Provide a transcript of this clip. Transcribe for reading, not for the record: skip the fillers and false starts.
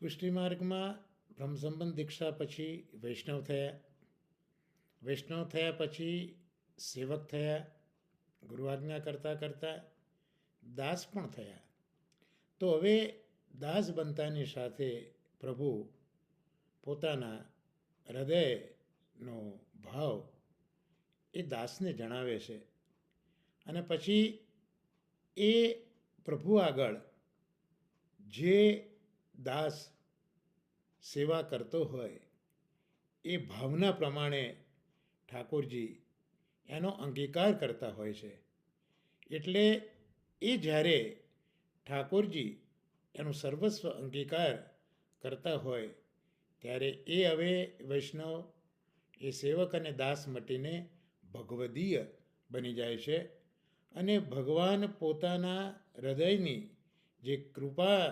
પુષ્ટિ માર્ગમાં બ્રહ્મસંબંધ દીક્ષા પછી વૈષ્ણવ થયા. વૈષ્ણવ થયા પછી સેવક થયા. ગુરુ આજ્ઞા કરતાં કરતાં દાસ પણ થયા. તો હવે દાસ બનતાની સાથે પ્રભુ પોતાના હૃદયનો ભાવ એ દાસને જણાવે છે. અને પછી એ પ્રભુ આગળ જે દાસ સેવા કરતો હોય એ ભાવના પ્રમાણે ઠાકોરજી એનો અંગીકાર કરતા હોય છે. એટલે એ જ્યારે ઠાકોરજી એનું સર્વસ્વ અંગીકાર કરતા હોય ત્યારે એ હવે વૈષ્ણવ એ સેવક અને દાસ મટીને ભગવદીય બની જાય છે. અને ભગવાન પોતાના હૃદયની જે કૃપા